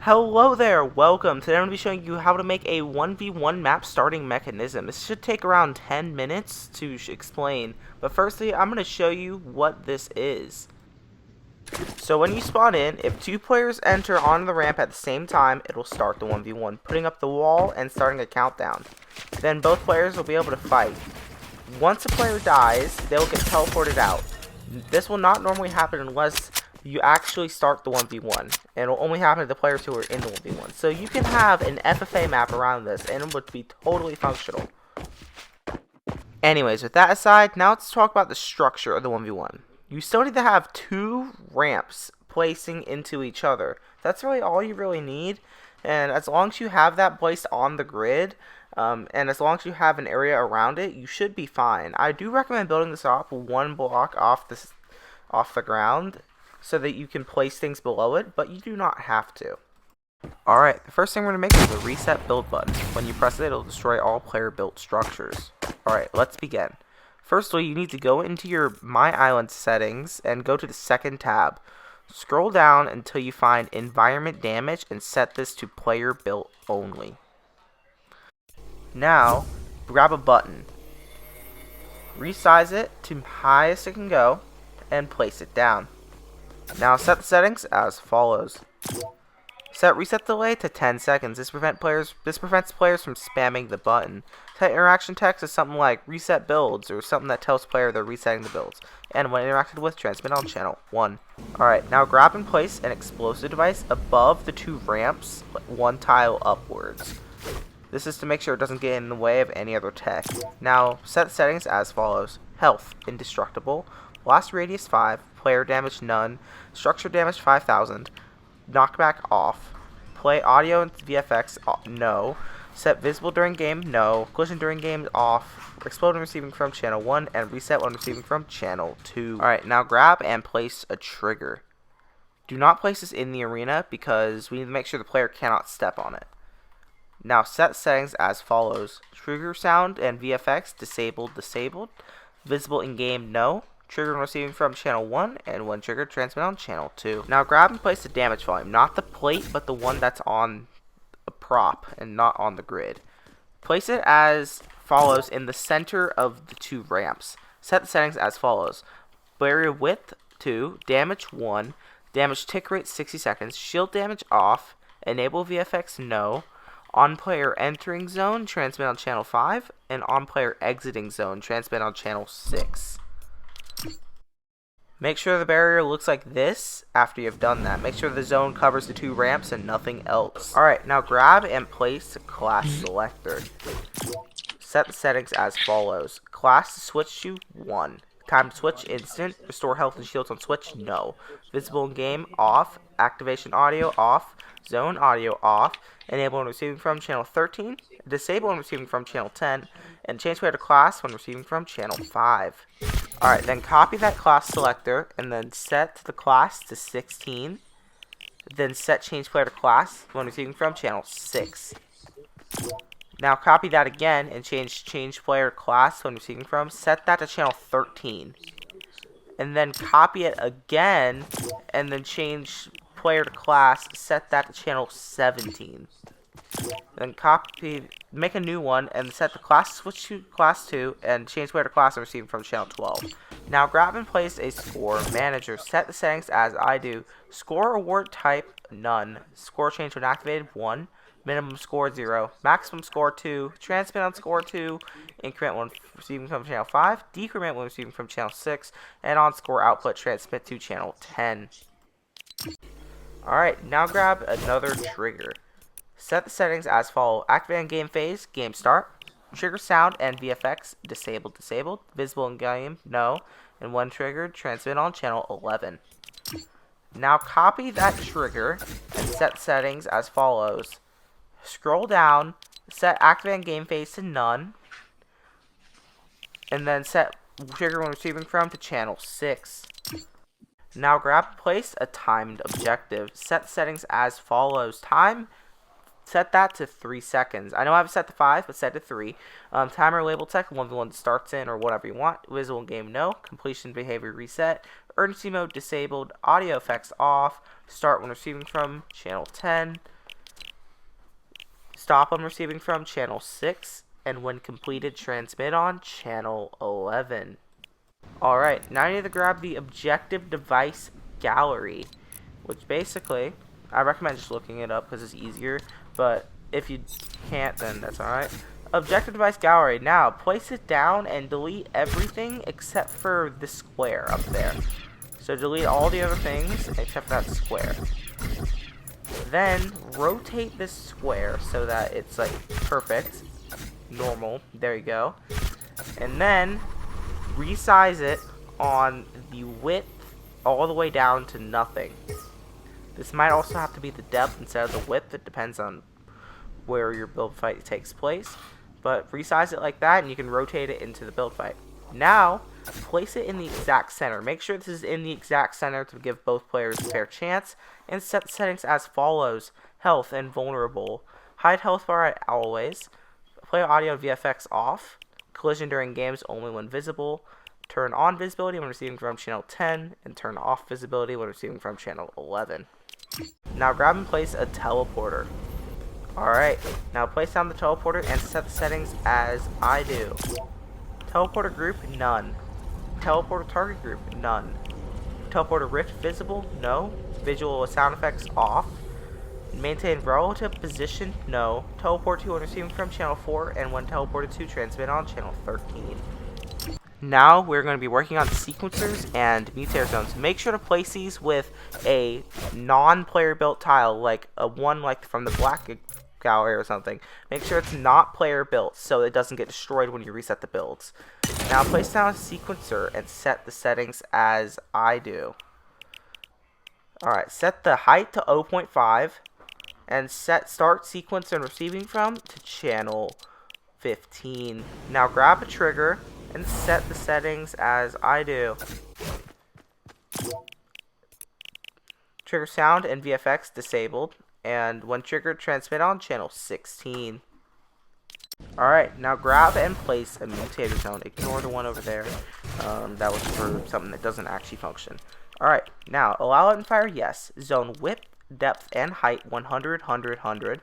Hello there, welcome. Today I'm going to be showing you how to make a 1v1 map starting mechanism. This should take around 10 minutes to explain, but firstly I'm going to show you what this is. So when you spawn in, if two players enter onto the ramp at the same time, it'll start the 1v1, putting up the wall and starting a countdown. Then both players will be able to fight. Once a player dies, they'll get teleported out. This will not normally happen unless you actually start the 1v1. And it'll only happen to the players who are in the 1v1. So you can have an FFA map around this and it would be totally functional. Anyways, with that aside, now let's talk about the structure of the 1v1. You still need to have two ramps placing into each other. That's really all you really need. And as long as you have that placed on the grid, and as long as you have an area around it, you should be fine. I do recommend building this off one block off the ground so that you can place things below it, but you do not have to. Alright, the first thing we're going to make is a reset build button. When you press it, it'll destroy all player built structures. Alright, let's begin. Firstly, you need to go into your My Island settings and go to the second tab. Scroll down until you find Environment Damage and set this to Player Built Only. Now, grab a button. Resize it to highest it can go and place it down. Now set the settings as follows. Set reset delay to 10 seconds. This prevents players from spamming the button. Set interaction text is something like reset builds or something that tells player they're resetting the builds. And when interacted with, transmit on channel 1. Alright, now grab and place an explosive device above the two ramps, one tile upwards. This is to make sure it doesn't get in the way of any other tech. Now set the settings as follows. Health, indestructible. Blast radius 5. Player damage none. Structure damage 5000. Knockback off. Play audio and VFX no. Set visible during game no. Collision during game off. Explode when receiving from channel 1 and reset when receiving from channel 2. Alright, now grab and place a trigger. Do not place this in the arena because we need to make sure the player cannot step on it. Now set settings as follows. Trigger sound and VFX disabled. Visible in game no. Trigger when receiving from channel 1, and when triggered, transmit on channel 2. Now grab and place the damage volume, not the plate, but the one that's on a prop and not on the grid. Place it as follows in the center of the two ramps. Set the settings as follows. Barrier width 2, damage 1, damage tick rate 60 seconds, shield damage off, enable VFX no, on player entering zone, transmit on channel 5, and on player exiting zone, transmit on channel 6. Make sure the barrier looks like this after you've done that. Make sure the zone covers the two ramps and nothing else. Alright, now grab and place the class selector. Set the settings as follows. Class to switch to 1. Time to switch instant. Restore health and shields on switch no. Visible in game off. Activation audio off. Zone audio off. Enable when receiving from channel 13. Disable when receiving from channel 10. And change player to class when receiving from channel 5. Alright, then copy that class selector and then set the class to 16. Then set change player to class when receiving from channel 6. Now copy that again and change player to class when receiving from. Set that to channel 13. And then copy it again and then change player to class. Set that to channel 17. Then make a new one and set the class switch to class 2 and change player to class and receive from channel 12. Now grab and place a score manager. Set the settings as I do. Score award type none. Score change when activated 1. Minimum score 0. Maximum score 2. Transmit on score 2. Increment when receiving from channel 5. Decrement when receiving from channel 6. And on score output transmit to channel 10. Alright, now grab another trigger. Set the settings as follows. Activate in game phase, game start. Trigger sound and VFX, disabled. Visible in game, no. And when triggered, transmit on channel 11. Now copy that trigger and set settings as follows. Scroll down, set activate in game phase to none. And then set trigger when receiving from to channel 6. Now grab and place a timed objective. Set settings as follows. Time. Set that to 3 seconds. I know I have it set to 5, but set to 3. Timer label tech, 1v1 starts in or whatever you want. Visual in game, no. Completion behavior reset. urgency mode disabled, audio effects off, start when receiving from channel 10, stop when receiving from channel 6, and when completed transmit on channel 11. Alright, now I need to grab the objective device gallery, which basically, I recommend just looking it up because it's easier, but if you can't, then that's alright. Objective device gallery. Now, place it down and delete everything except for the square up there. So delete all the other things except for that square. Then, rotate this square so that it's like perfect, normal, there you go. And then, resize it on the width all the way down to nothing. This might also have to be the depth instead of the width. It depends on where your build fight takes place. But resize it like that and you can rotate it into the build fight. Now, place it in the exact center. Make sure this is in the exact center to give both players a fair chance. And set the settings as follows. Health and vulnerable. Hide health bar at always. Player audio and VFX off. Collision during games only when visible. Turn on visibility when receiving from channel 10. And turn off visibility when receiving from channel 11. Now grab and place a teleporter. Alright, now place down the teleporter and set the settings as I do. Teleporter group, none. Teleporter target group, none. Teleporter rift visible, no. Visual with sound effects off. Maintain relative position, no. Teleport to when receiving from channel 4 and when teleported to transmit on channel 13. Now we're going to be working on sequencers and mutator zones. Make sure to place these with a non-player built tile, like a one like from the black gallery or something. Make sure it's not player built so it doesn't get destroyed when you reset the builds. Now place down a sequencer and set the settings as I do. Alright, set the height to 0.5 and set start sequence and receiving from to channel 15. Now grab a trigger and set the settings as I do. Trigger sound and VFX disabled, and when triggered, transmit on channel 16. Alright, now grab and place a mutator zone. Ignore the one over there. That was for something that doesn't actually function. Alright, now allow it and fire yes. Zone width, depth, and height 100, 100, 100.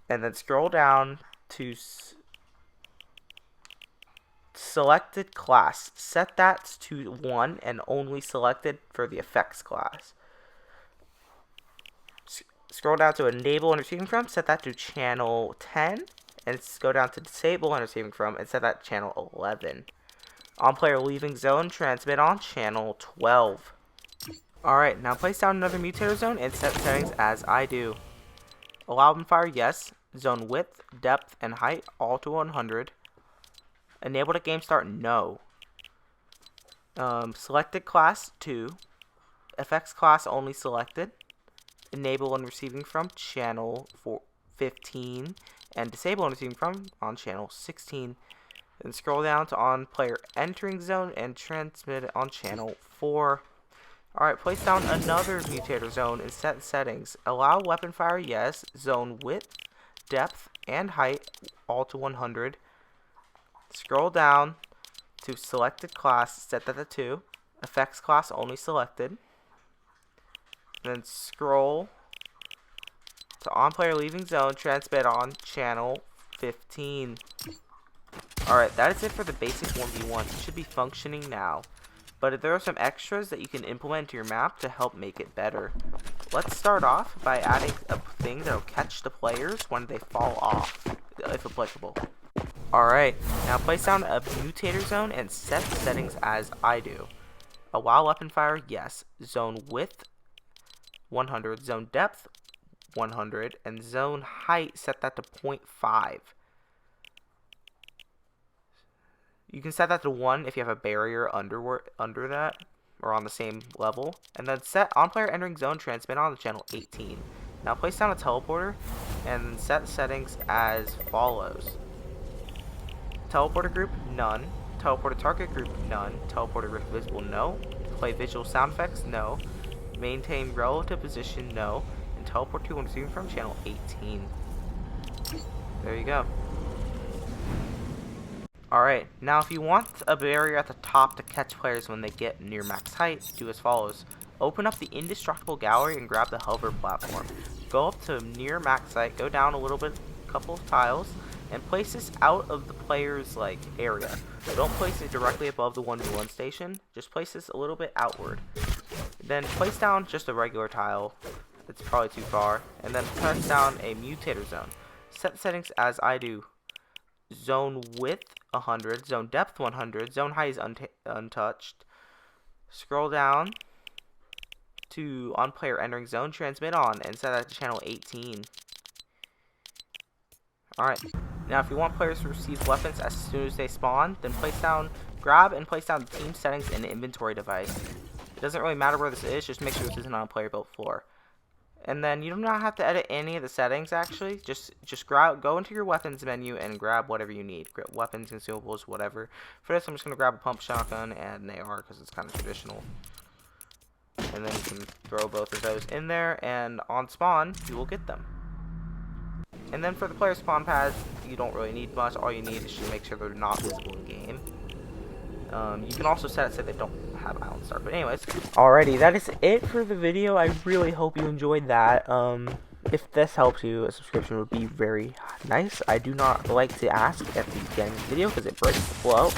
And then scroll down to selected class. Set that to 1 and only selected for the effects class. Scroll down to enable and receiving from, set that to channel 10, and go down to disable and receiving from, and set that to channel 11. On player leaving zone, transmit on channel 12. Alright, now place down another mutator zone and set settings as I do. Allow and fire yes. Zone width, depth, and height all to 100. Enabled at game start, no. Selected class 2. FX class only selected. Enable and receiving from channel 15. And disable and receiving from on channel 16. Then scroll down to on player entering zone and transmit it on channel 4. Alright, place down another mutator zone and set settings. Allow weapon fire, yes. Zone width, depth, and height all to 100. Scroll down to selected class, set that to 2. Effects class only selected. Then scroll to on player leaving zone, transmit on channel 15. Alright, that is it for the basic 1v1. It should be functioning now. But there are some extras that you can implement to your map to help make it better. Let's start off by adding a thing that will catch the players when they fall off, if applicable. Alright, now place down a mutator zone and set the settings as I do. Allow weapon fire, yes. Zone width, 100. Zone depth, 100. And zone height, set that to 0.5. You can set that to 1 if you have a barrier under that, or on the same level. And then set on player entering zone, transmit on to channel 18. Now place down a teleporter, and set settings as follows. Teleporter group, none. Teleporter target group, none. Teleporter rift visible, no. Play visual sound effects, no. Maintain relative position, no. And teleport to when receiving from channel 18. There you go. Alright, now if you want a barrier at the top to catch players when they get near max height, do as follows. Open up the indestructible gallery and grab the hover platform. Go up to near max height, go down a little bit, couple of tiles, and place this out of the player's area. Don't place it directly above the 1v1 station, just place this a little bit outward. Then place down just a regular tile, it's probably too far, and then press down a mutator zone. Set the settings as I do. Zone width 100, zone depth 100, zone height is untouched. Scroll down to on player entering zone, transmit on, and set that to channel 18. Alright, now if you want players to receive weapons as soon as they spawn, then grab and place down the team settings in the inventory device. It doesn't really matter where this is, just make sure this isn't on a player built floor. And then you do not have to edit any of the settings actually. Just go into your weapons menu and grab whatever you need. Weapons, consumables, whatever. For this I'm just going to grab a pump shotgun and an AR because it's kind of traditional. And then you can throw both of those in there and on spawn you will get them. And then for the player spawn pads, you don't really need much. All you need is to make sure they're not visible in game. You can also set it so they don't have Island Star. But anyways, alrighty, that is it for the video. I really hope you enjoyed that. If this helps you, a subscription would be very nice. I do not like to ask at the beginning of the video because it breaks the flow.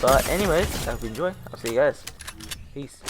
But anyways, I hope you enjoy. I'll see you guys. Peace.